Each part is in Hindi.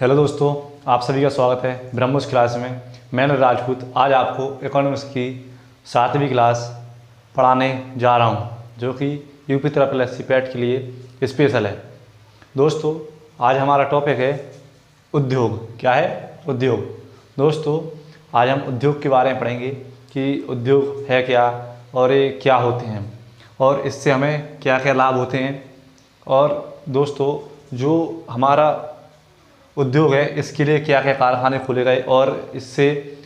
हेलो दोस्तों, आप सभी का स्वागत है ब्रह्मोस क्लास में। मैं राजपूत आज आपको इकोनॉमिक्स की 7वीं क्लास पढ़ाने जा रहा हूं, जो कि यूपी ट्रिपल एससी पैट के लिए स्पेशल है। दोस्तों, आज हमारा टॉपिक है उद्योग। क्या है? उद्योग। दोस्तों, आज हम उद्योग के बारे में पढ़ेंगे कि उद्योग है क्या और ये क्या होते हैं और इससे हमें क्या क्या लाभ होते हैं। और दोस्तों, जो हमारा उद्योग है इसके लिए क्या क्या कारखाने खोले गए और इससे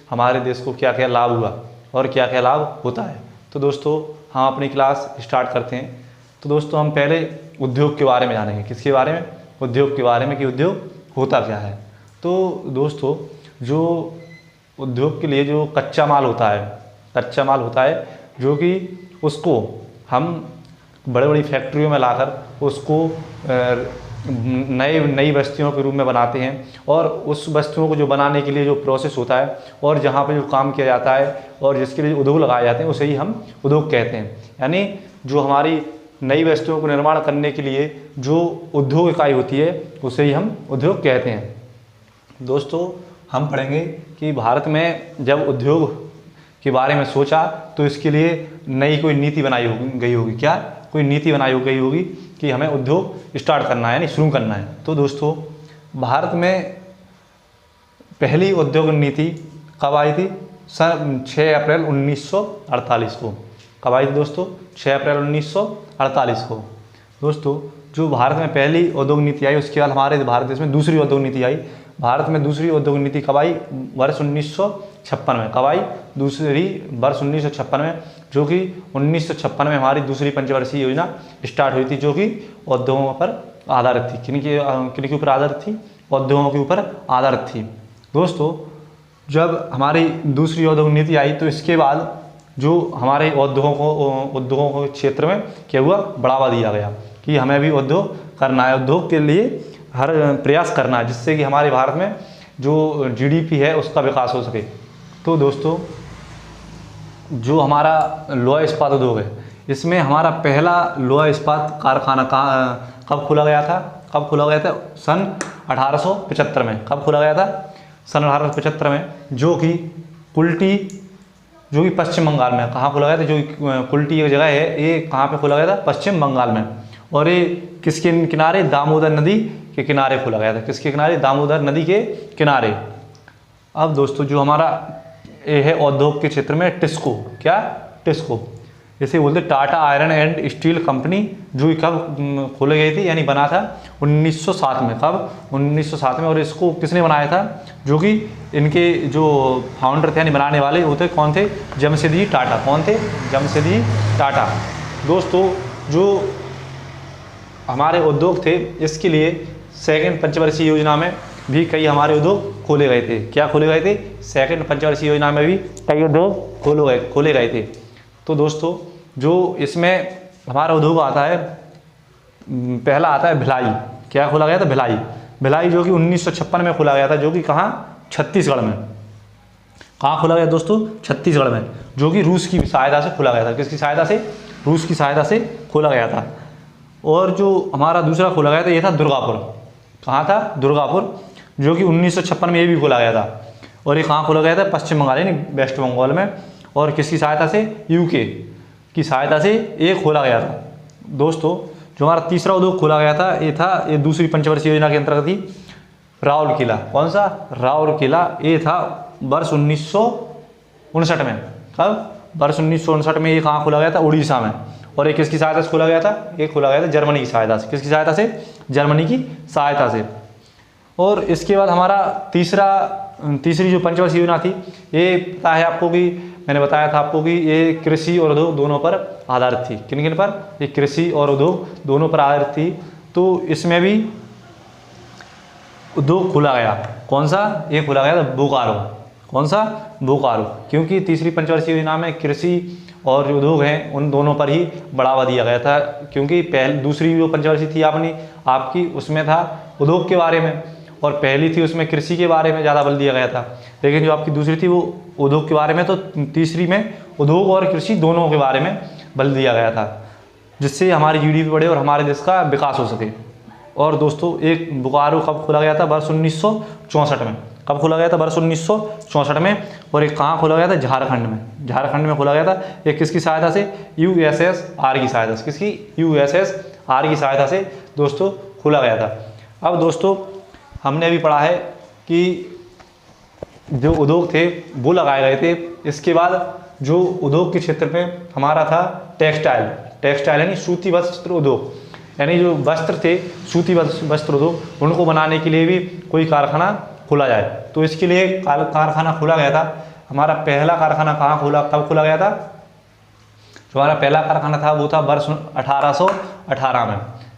हमारे देश को क्या क्या लाभ हुआ और क्या क्या लाभ होता है। तो दोस्तों, हम अपनी क्लास स्टार्ट करते हैं। तो दोस्तों, हम पहले उद्योग के बारे में जानेंगे। किसके बारे में? उद्योग के बारे में कि उद्योग होता क्या है। तो दोस्तों, जो उद्योग के लिए जो कच्चा माल होता है जो कि उसको हम बड़ी बड़ी फैक्ट्रियों में लाकर उसको नई वस्तुओं के रूप में बनाते हैं। और उस वस्तुओं को जो बनाने के लिए जो प्रोसेस होता है और जहाँ पे जो काम किया जाता है और जिसके लिए उद्योग लगाए जाते हैं उसे ही हम उद्योग कहते हैं। यानी जो हमारी नई वस्तुओं को निर्माण करने के लिए जो उद्योग इकाई होती है उसे ही हम उद्योग कहते हैं। दोस्तों, हम पढ़ेंगे कि भारत में जब उद्योग के बारे में सोचा तो इसके लिए नई कोई नीति बनाई गई होगी। क्या? कोई नीति बनाई गई होगी कि हमें उद्योग स्टार्ट करना है, यानी शुरू करना है। तो दोस्तों, भारत में पहली उद्योग नीति कब आई थी? सन 6 अप्रैल 1948 को। कब आई थी दोस्तों? 6 अप्रैल 1948 को। दोस्तों, जो भारत में पहली उद्योग नीति आई उसके बाद हमारे भारत देश में दूसरी उद्योग नीति आई। भारत में दूसरी उद्योग नीति कब आई? वर्ष 1956 में। कब आई? दूसरी वर्ष 1956 में, जो कि 1956 में हमारी दूसरी पंचवर्षीय योजना स्टार्ट हुई थी, जो कि उद्योगों पर आधारित थी। किन के ऊपर आधारित थी? उद्योगों के ऊपर आधारित थी। दोस्तों, जब हमारी दूसरी उद्योग नीति आई तो इसके बाद जो हमारे उद्योगों को क्षेत्र में क्या हुआ? बढ़ावा दिया गया कि हमें भी उद्योग करना है, उद्योग के लिए हर प्रयास करना है, जिससे कि हमारे भारत में जो जीडीपी है उसका विकास हो सके। तो दोस्तों, जो हमारा लोहा इस्पात उद्योग है इसमें हमारा पहला लोहा इस्पात कारखाना कब खोला गया था? सन 1875 में। कब खोला गया था? सन 1875 में, जो कि कुल्टी, जो कि पश्चिम बंगाल में। कहाँ खोला गया था? जो कुल्टी एक जगह है, ये कहाँ पे खोला गया था? पश्चिम बंगाल में। और ये किसके किनारे? दामोदर नदी के किनारे खोला गया था। किसके किनारे? दामोदर नदी के किनारे। अब दोस्तों, जो हमारा ये है उद्योग के क्षेत्र में टिस्को। क्या? टिस्को, इसे बोलते Tata iron and steel company, जो कब खोले गई थी, यानी बना था 1907 में। कब? 1907 में। और इसको किसने बनाया था? जो कि इनके जो फाउंडर थे, यानी बनाने वाले, वो थे कौन थे? जमशेदजी टाटा। कौन थे? जमशेदजी टाटा। दोस्तों, जो हमारे उद्योग थे इसके लिए सेकंड पंचवर्षीय योजना में भी कई हमारे उद्योग खोले गए थे। क्या खोले गए थे? सेकंड पंचवर्षीय योजना में भी कई उद्योग खोले गए थे। तो दोस्तों, जो इसमें हमारा उद्योग आता है, पहला आता है भिलाई। क्या खोला गया था? भिलाई, जो कि 1956 में खोला गया था, जो कि कहाँ? छत्तीसगढ़ में। कहाँ खोला गया दोस्तों? छत्तीसगढ़ में, जो कि रूस की सहायता से खोला गया था। किसकी सहायता से? रूस की सहायता से खोला गया था। और जो हमारा दूसरा खोला गया था ये था दुर्गापुर। कहाँ था? दुर्गापुर, जो कि 1956 में ये भी खोला गया था। और ये कहाँ खोला गया था? पश्चिम बंगाल, यानी वेस्ट बंगाल में। और किसकी सहायता से? यूके की सहायता से ये खोला गया था। दोस्तों, जो हमारा तीसरा उद्योग खोला गया था ये दूसरी पंचवर्षीय योजना के अंतर्गत थी, राउरकेला। कौन सा? राउरकेला। ये था वर्ष 1959 में। कब? वर्ष 1959 में। ये कहाँ खोला गया था? उड़ीसा में। और ये किसकी सहायता से खोला गया था? ये खोला गया था जर्मनी की सहायता से। किसकी सहायता से? जर्मनी की सहायता से। और इसके बाद हमारा तीसरी जो पंचवर्षीय योजना थी, ये पता है आपको कि मैंने बताया था आपको कि ये कृषि और उद्योग दोनों पर आधारित थी। किन किन पर? ये कृषि और उद्योग दोनों पर आधारित थी। तो इसमें भी उद्योग खोला गया। कौन सा? ये खोला गया था बोकारो। कौन सा? बोकारो। क्योंकि तीसरी पंचवर्षीय योजना में कृषि और जो उद्योग हैं उन दोनों पर ही बढ़ावा दिया गया था। क्योंकि दूसरी जो पंचवर्षीय थी आपकी उसमें था उद्योग के बारे में, और पहली थी उसमें कृषि के बारे में ज़्यादा बल दिया गया था। लेकिन जो आपकी दूसरी थी वो उद्योग के बारे में, तो तीसरी में उद्योग और कृषि दोनों के बारे में बल दिया गया था, जिससे हमारी जीडीपी बढ़े और हमारे देश का विकास हो सके। और दोस्तों एक बोकारो कब खोला गया था? वर्ष 1964 में। कब खोला गया था? वर्ष 1964 में। और एक कहाँ खोला गया था? झारखंड में। झारखंड में खोला गया था। एक किसकी सहायता से? USSR की सहायता से। किसकी? USSR की सहायता से दोस्तों खोला गया था। अब दोस्तों हमने अभी पढ़ा है कि जो उद्योग थे वो लगाए गए थे। इसके बाद जो उद्योग के क्षेत्र में हमारा था टेक्सटाइल यानी सूती वस्त्र उद्योग, यानी जो वस्त्र थे सूती वस्त्र उद्योग, उनको बनाने के लिए भी कोई कारखाना खोला जाए। तो इसके लिए कारखाना खोला गया था। हमारा पहला कारखाना कब खोला गया था? जो हमारा पहला कारखाना था वो था वर्ष 1818 में।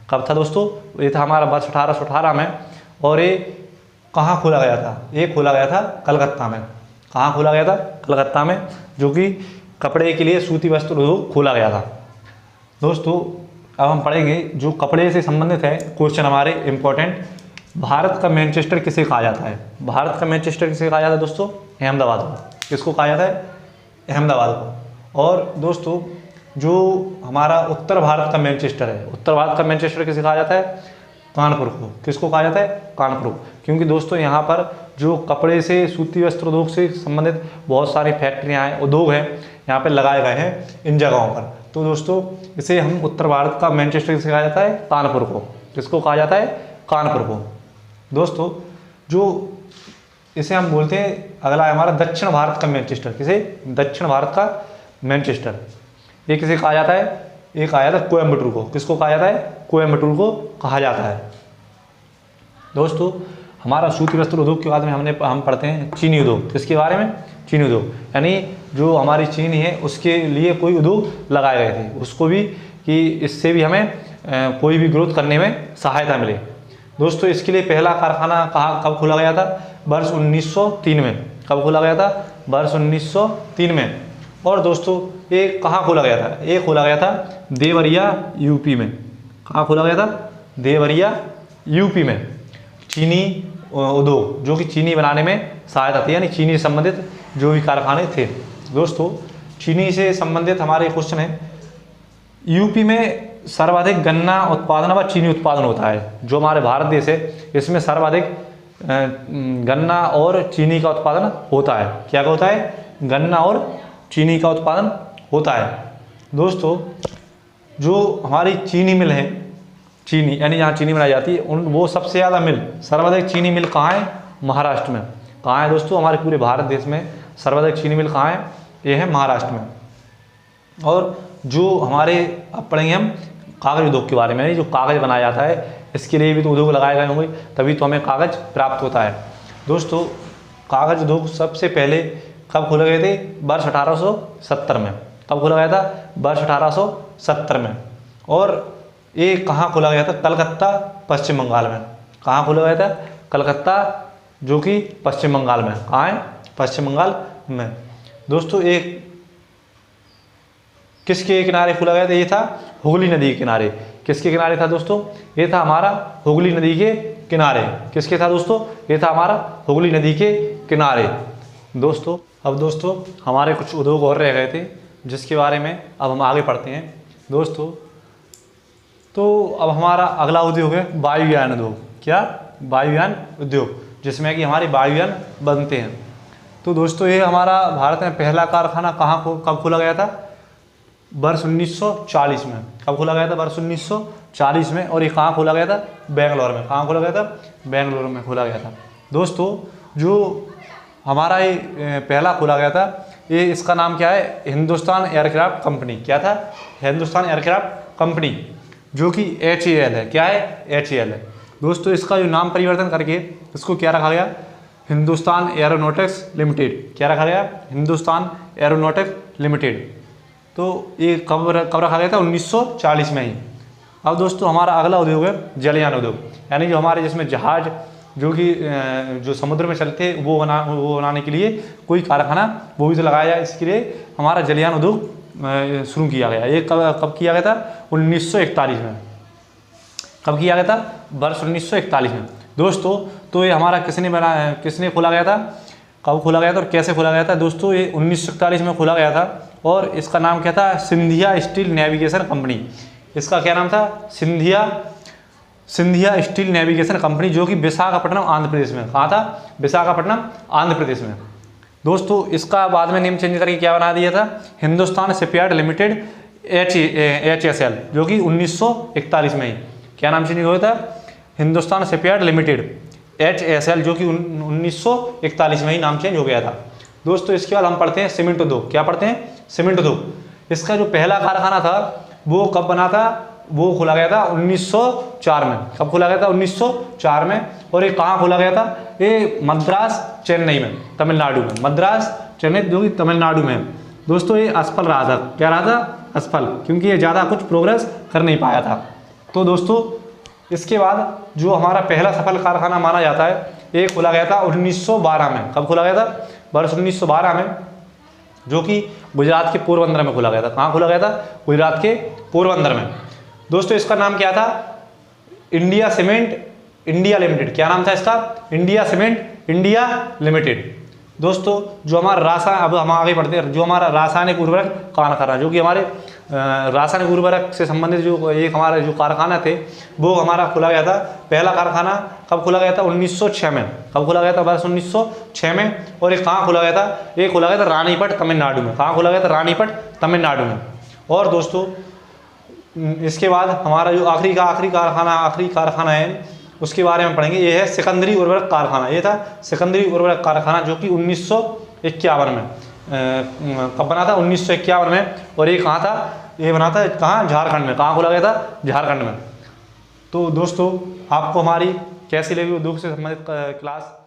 कब था दोस्तों? ये था हमारा वर्ष 1818 में। और ये कहाँ खोला गया था? ये खोला गया था कलकत्ता में। कहाँ खोला गया था? कलकत्ता में, जो कि कपड़े के लिए सूती वस्त्र उद्योग खोला गया था। दोस्तों अब हम पढ़ेंगे जो कपड़े से संबंधित है क्वेश्चन हमारे इम्पोर्टेंट। भारत का मैनचेस्टर किसे कहा जाता है? भारत का मैनचेस्टर किसे कहा जाता है दोस्तों? अहमदाबाद को। किसको कहा जाता है? अहमदाबाद को। और दोस्तों जो हमारा उत्तर भारत का मैनचेस्टर है, उत्तर भारत का मैनचेस्टर किसे कहा जाता है? कानपुर को। किसको कहा जाता है? कानपुर। क्योंकि दोस्तों यहाँ पर जो कपड़े से सूती वस्त्र उद्योग से संबंधित बहुत सारी फैक्ट्रियाँ हैं, उद्योग हैं, यहाँ पर लगाए गए हैं इन जगहों पर। तो दोस्तों इसे हम उत्तर भारत का मैनचेस्टर किसे कहा जाता है? कानपुर को। किसको कहा जाता है? कानपुर को। दोस्तों जो इसे हम बोलते हैं, अगला है हमारा दक्षिण भारत का मैनचेस्टर। किसे? दक्षिण भारत का मैनचेस्टर। ये किसे कहा जाता है? ये कहा जाता है कोयम्बटूर को। किसको कहा जाता है? कोयम्बटूर को कहा जाता है। दोस्तों हमारा सूती वस्त्र उद्योग के बाद में हम पढ़ते हैं चीनी उद्योग। किसके बारे में? चीनी उद्योग, यानी जो हमारी चीनी है उसके लिए कोई उद्योग लगाए गए थे, उसको भी कि इससे भी हमें कोई भी ग्रोथ करने में सहायता मिले। दोस्तों इसके लिए पहला कारखाना कब खोला गया था? वर्ष 1903 में। कब खोला गया था? वर्ष 1903 में। और दोस्तों ये कहाँ खोला गया था? ये खोला गया था देवरिया यूपी में। कहाँ खोला गया था? देवरिया यूपी में। चीनी उद्योग, जो कि चीनी बनाने में सहायता थी, यानी चीनी से संबंधित जो भी कारखाने थे। दोस्तों चीनी से संबंधित हमारे क्वेश्चन है, यूपी में सर्वाधिक गन्ना उत्पादन व चीनी उत्पादन होता है। जो हमारे भारत देश है इसमें सर्वाधिक गन्ना और चीनी का उत्पादन होता है। क्या होता है? गन्ना और चीनी का उत्पादन होता है। दोस्तों जो हमारी चीनी मिल है, चीनी यानी जहाँ चीनी बनाई जाती है, वो सबसे ज़्यादा मिल, सर्वाधिक चीनी मिल कहाँ है? महाराष्ट्र में। कहाँ है दोस्तों? हमारे पूरे भारत देश में सर्वाधिक चीनी मिल कहाँ है? ये है महाराष्ट्र में। और जो हमारे अब पढ़ेंगे हम कागज़ उद्योग के बारे में, जो कागज़ बनाया जाता है, इसके लिए भी तो उद्योग लगाए गए होंगे, तभी तो हमें कागज़ प्राप्त होता है। दोस्तों कागज़ उद्योग सबसे पहले कब खोले गए थे? वर्ष 1870 में। कब खोला गया था? वर्ष 1870 में। और ये कहाँ खोला गया था? कलकत्ता, पश्चिम बंगाल में। कहाँ खोला गया था? कलकत्ता, जो कि पश्चिम बंगाल में। कहाँ है? पश्चिम बंगाल में। दोस्तों एक किसके किनारे खोला गया था? ये था हुगली नदी के किनारे। किसके किनारे था दोस्तों? ये था हमारा हुगली नदी के किनारे। किसके था दोस्तों? ये था हमारा हुगली नदी के किनारे। दोस्तों अब दोस्तों हमारे कुछ उद्योग और रह गए थे, जिसके बारे में अब हम आगे पढ़ते हैं। दोस्तों तो अब हमारा अगला उद्योग है वायुयान उद्योग। क्या? वायुयान उद्योग, जिसमें कि हमारे वायुयान बनते हैं। तो दोस्तों ये हमारा भारत में पहला कारखाना कब खोला गया था? वर्ष 1940 में। कब खोला गया था? वर्ष 1940 में। और ये कहाँ खोला गया था? बेंगलोर में। कहाँ खोला गया था? बेंगलोर में खोला गया था। दोस्तों जो हमारा ये पहला खोला गया था, ये इसका नाम क्या है? Hindustan aircraft company. क्या था? हिंदुस्तान एयरक्राफ्ट कंपनी, जो कि HAL है। क्या है? HAL है। दोस्तों इसका जो नाम परिवर्तन करके इसको क्या रखा गया? Hindustan aeronautics limited. क्या रखा गया? Hindustan aeronautics limited. तो ये कब रखा गया था? 1940 में ही। अब दोस्तों हमारा अगला उद्योग है जलयान उद्योग, यानी जो हमारे जिसमें जहाज जो कि जो समुद्र में चलते वो बनाने के लिए कोई कारखाना वो भी तो लगाया जाए, इसके लिए हमारा जलयान उद्योग शुरू किया गया। ये कब किया गया था? 1941 में। कब किया गया था? वर्ष 1941 में। दोस्तों तो ये हमारा किसने खोला गया था? कब खोला गया था और कैसे खोला गया था? दोस्तों ये 1941 में खोला गया था, और इसका नाम क्या था? Scindia steel navigation company. इसका क्या नाम था? सिंधिया स्टील नेविगेशन कंपनी, जो कि विशाखापट्टनम आंध्र प्रदेश में। कहाँ था? विशाखापट्टनम आंध्र प्रदेश में। दोस्तों इसका बाद में नेम चेंज करके क्या बना दिया था? हिंदुस्तान शिपयार्ड लिमिटेड HSL, जो कि 1941 में ही क्या नाम चेंज हुआ था? हिंदुस्तान शिपयार्ड लिमिटेड HSL, जो कि 1941 में ही नाम चेंज हो गया था। दोस्तों इसके बाद हम पढ़ते हैं सीमेंट उद्योग। क्या पढ़ते हैं? सीमेंट उद्योग। इसका जो पहला कारखाना था वो कब बना था? वो खोला गया था 1904 में। कब खोला गया था? 1904 में। और ये कहाँ खोला गया था? ये मद्रास चेन्नई में, तमिलनाडु में। मद्रास चेन्नई जो कि तमिलनाडु में है। दोस्तों ये असफल रहा था। क्या रहा था? असफल, क्योंकि ये ज़्यादा कुछ प्रोग्रेस कर नहीं पाया था। तो दोस्तों इसके बाद जो हमारा पहला सफल कारखाना माना जाता है, ये खोला गया था 1912 में। कब खोला गया था? वर्ष 1912 में, जो कि गुजरात के पोरबंदर में खोला गया था। कहाँ खोला गया था? गुजरात के पोरबंदर में। दोस्तों इसका नाम क्या था? India cement India limited. क्या नाम था इसका? India cement India limited. दोस्तों जो हमारा रासायनिक, अब हम आगे बढ़ते हैं, जो हमारा रासायनिक उर्वरक कारखाना, जो कि हमारे रासायनिक उर्वरक से संबंधित जो एक हमारा जो कारखाना थे, वो हमारा खोला गया था। पहला कारखाना कब खोला गया था? 1906 में। कब खोला गया था? वर्ष 1906 में। और ये कहाँ खोला गया था? ये खोला गया था रानीपट, तमिलनाडु में। कहाँ खोला गया था? रानीपट, तमिलनाडु में। और दोस्तों इसके बाद हमारा जो आखिरी कारखाना है, उसके बारे में पढ़ेंगे। ये है सिकंदरी उर्वरक कारखाना। ये था सिकंदरी उर्वरक कारखाना, जो कि 1951 में कब बना था? 1951 में। और ये कहाँ था? ये बना था कहाँ? झारखंड में। कहाँ खोला गया था? झारखंड में। तो दोस्तों आपको हमारी कैसी लगी उद्योग से संबंधित क्लास?